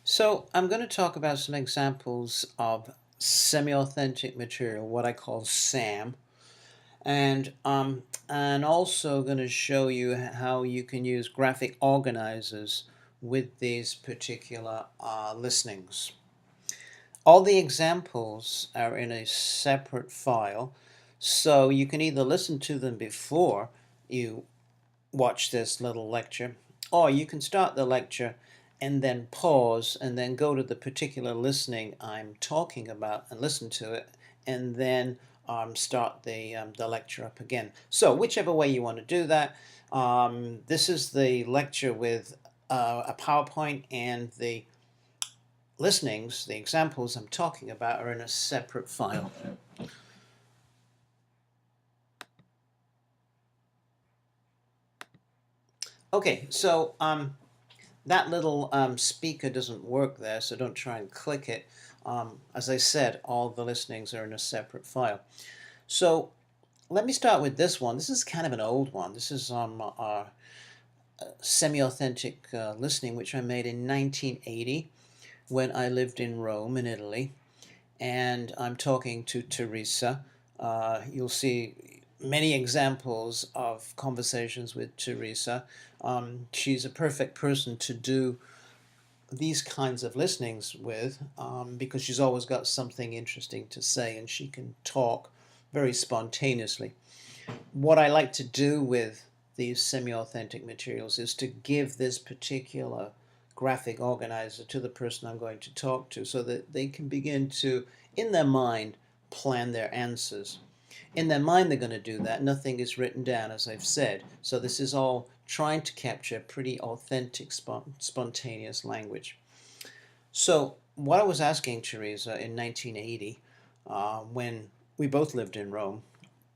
So I'm going to talk about some examples of semi-authentic material, what I call SAM, and also going to show you how you can use graphic organizers with these particular listenings. All the examples are in a separate file, so you can either listen to them before you watch this little lecture, or you can start the lecture and then pause and then go to the particular listening I'm talking about and listen to it, and then start the lecture up again. So whichever way you want to do that, this is the lecture with a PowerPoint, and the listenings, the examples I'm talking about, are in a separate file. Okay, so that little speaker doesn't work there, so don't try and click it. As I said, all the listenings are in a separate file. So let me start with this one. This is kind of an old one. This is our semi-authentic listening, which I made in 1980 when I lived in Rome in Italy. And I'm talking to Theresa. You'll see many examples of conversations with Theresa. She's a perfect person to do these kinds of listenings with, because she's always got something interesting to say and she can talk very spontaneously. What I like to do with these semi-authentic materials is to give this particular graphic organizer to the person I'm going to talk to, so that they can begin to, in their mind, plan their answers. In their mind they're going to do that. Nothing is written down, as I've said. So this is all trying to capture pretty authentic, spontaneous language. So what I was asking Theresa in 1980, when we both lived in Rome,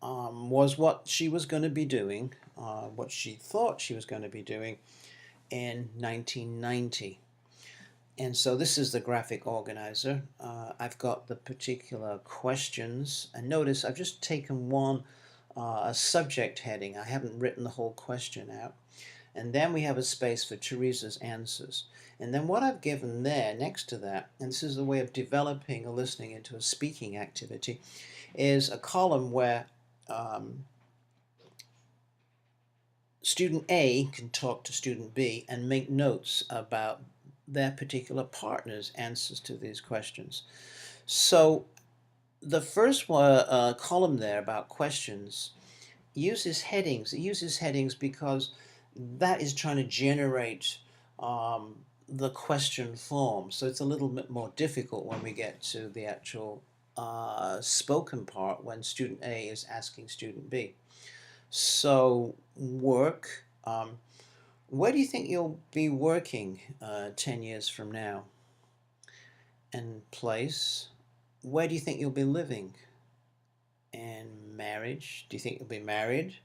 was what she was going to be doing, what she thought she was going to be doing in 1990. And so this is the graphic organizer. I've got the particular questions, and notice I've just taken one, a subject heading. I haven't written the whole question out. And then we have a space for Theresa's answers. And then what I've given there next to that, and this is the way of developing a listening into a speaking activity, is a column where student A can talk to student B and make notes about their particular partner's answers to these questions. So the first column there about questions uses headings. It uses headings because that is trying to generate the question form. So it's a little bit more difficult when we get to the actual spoken part, when student A is asking student B. So work, where do you think you'll be working 10 years from now? And place, where do you think you'll be living? And marriage, do you think you'll be married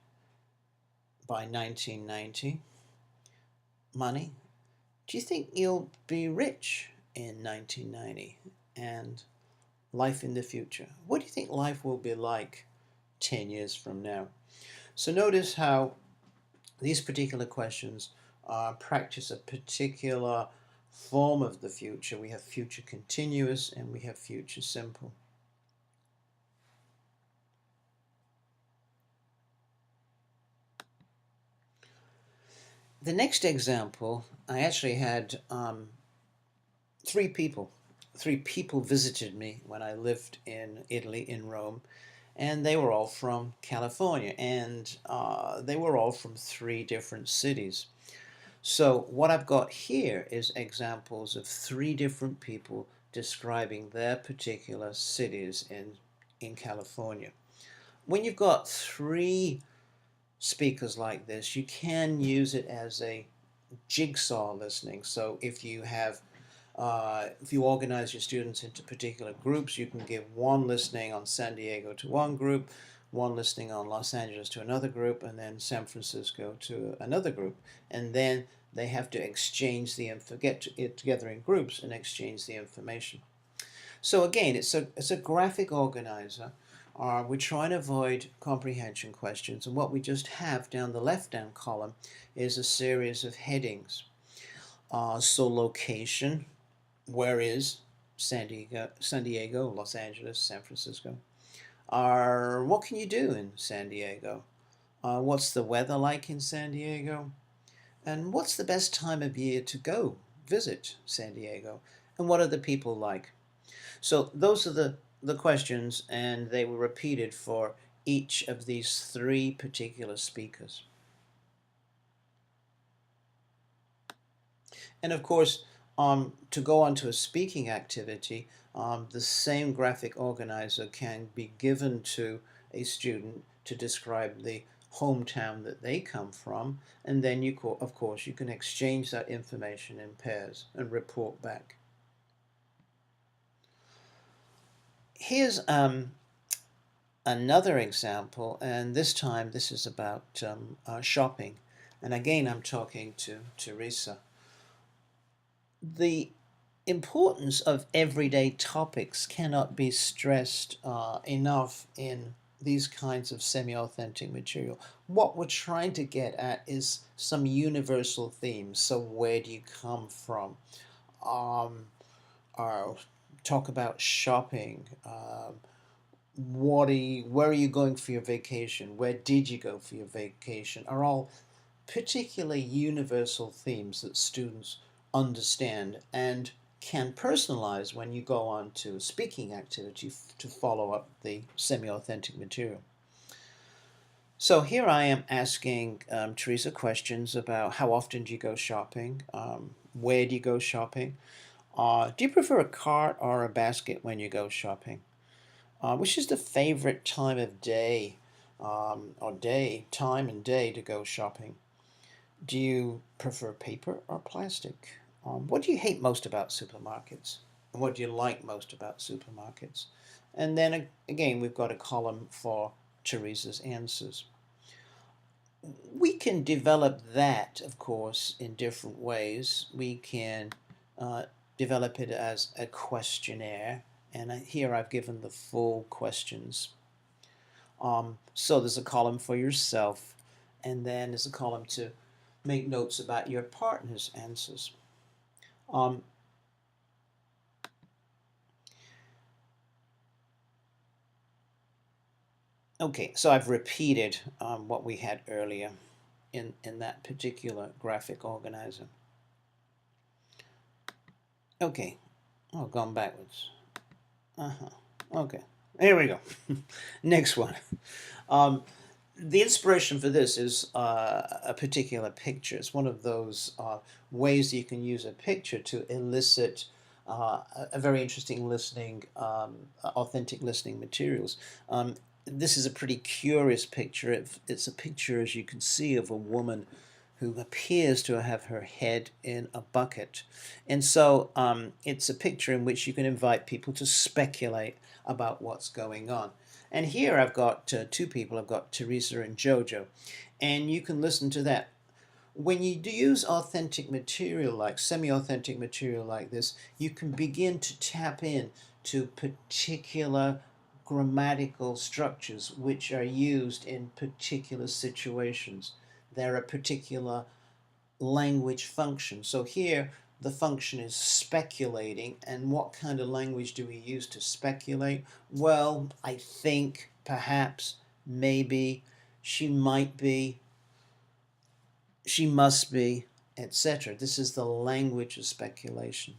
by 1990? Money, do you think you'll be rich in 1990? And life in the future, what do you think life will be like 10 years from now? So notice how these particular questions practice a particular form of the future. We have future continuous and we have future simple. The next example, I actually had three people visited me when I lived in Italy, in Rome, and they were all from California, and they were all from three different cities. So what I've got here is examples of three different people describing their particular cities in California. When you've got three speakers like this, you can use it as a jigsaw listening. So if you organize your students into particular groups, you can give one listening on San Diego to one group, one listening on Los Angeles to another group, and then San Francisco to another group. And then they have to exchange the info, get it together in groups and exchange the information. So again, it's a graphic organizer. We're trying to avoid comprehension questions, and what we just have down the left-hand column is a series of headings. So location, where is San Diego, Los Angeles, San Francisco? Or what can you do in San Diego? What's the weather like in San Diego? And what's the best time of year to go visit San Diego? And what are the people like? So those are the questions, and they were repeated for each of these three particular speakers. And of course, to go on to a speaking activity, the same graphic organizer can be given to a student to describe the hometown that they come from, and then of course, you can exchange that information in pairs and report back. Here's another example, and this time this is about shopping. And again, I'm talking to Theresa. The importance of everyday topics cannot be stressed enough in these kinds of semi-authentic material. What we're trying to get at is some universal themes. So where do you come from? Talk about shopping. Where are you going for your vacation? Where did you go for your vacation? Are all particularly universal themes that students understand and can personalize when you go on to a speaking activity to follow up the semi-authentic material. So here I am asking Theresa questions about how often do you go shopping, where do you go shopping, do you prefer a cart or a basket when you go shopping, which is the favorite time of day, time and day to go shopping. Do you prefer paper or plastic? What do you hate most about supermarkets? And what do you like most about supermarkets? And then again, we've got a column for Theresa's answers. We can develop that, of course, in different ways. We can develop it as a questionnaire, and here I've given the full questions. So there's a column for yourself, and then there's a column to make notes about your partner's answers. Okay, so I've repeated what we had earlier in that particular graphic organizer. Okay, oh, gone backwards. Okay, here we go. Next one. The inspiration for this is a particular picture. It's one of those ways that you can use a picture to elicit a very interesting listening, authentic listening materials. This is a pretty curious picture. It's a picture, as you can see, of a woman who appears to have her head in a bucket. And so it's a picture in which you can invite people to speculate about what's going on. And here I've got two people. I've got Theresa and Jojo. And you can listen to that. When you use authentic material, like semi-authentic material like this, you can begin to tap in to particular grammatical structures which are used in particular situations. There are particular language functions. So here the function is speculating, and what kind of language do we use to speculate? Well, I think, perhaps, maybe, she might be, she must be, etc. This is the language of speculation.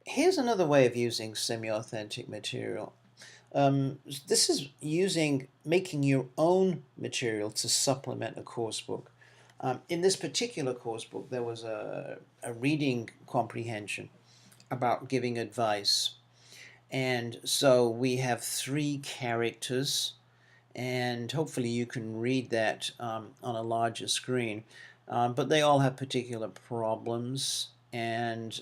Here's another way of using semi-authentic material. This is making your own material to supplement a course book. In this particular course book, there was a reading comprehension about giving advice. And so we have 3 characters, and hopefully you can read that on a larger screen. But they all have particular problems, and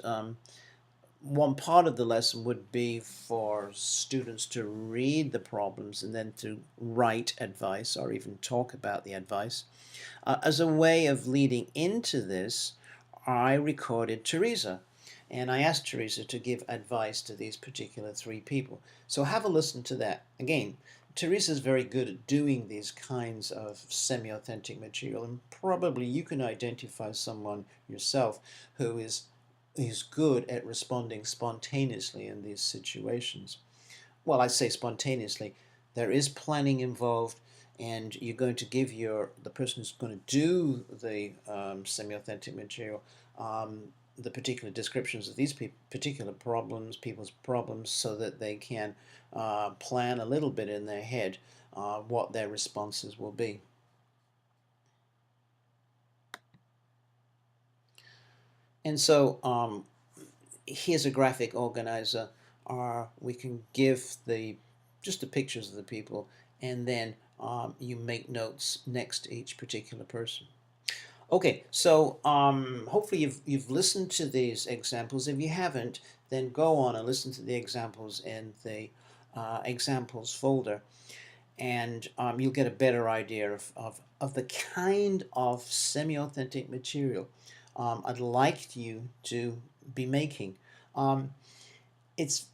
one part of the lesson would be for students to read the problems and then to write advice or even talk about the advice. As a way of leading into this, I recorded Theresa, and I asked Theresa to give advice to these particular 3 people. So have a listen to that. Again, Teresa's very good at doing these kinds of semi-authentic material, and probably you can identify someone yourself who is good at responding spontaneously in these situations. Well, I say spontaneously. There is planning involved, and you're going to give the person who's going to do the semi-authentic material the particular descriptions of these particular people's problems, so that they can plan a little bit in their head what their responses will be. And so here's a graphic organizer. We can give just the pictures of the people, and then you make notes next to each particular person. Okay, so hopefully you've listened to these examples. If you haven't, then go on and listen to the examples in the examples folder, and you'll get a better idea of the kind of semi-authentic material I'd like you to be making. It's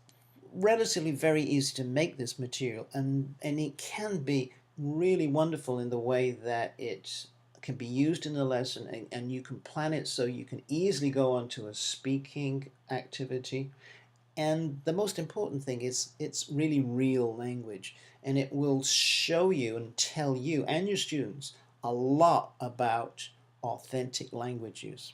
relatively very easy to make this material, and it can be really wonderful in the way that it can be used in a lesson, and you can plan it so you can easily go on to a speaking activity. And the most important thing is it's really real language, and it will show you and tell you and your students a lot about authentic language use.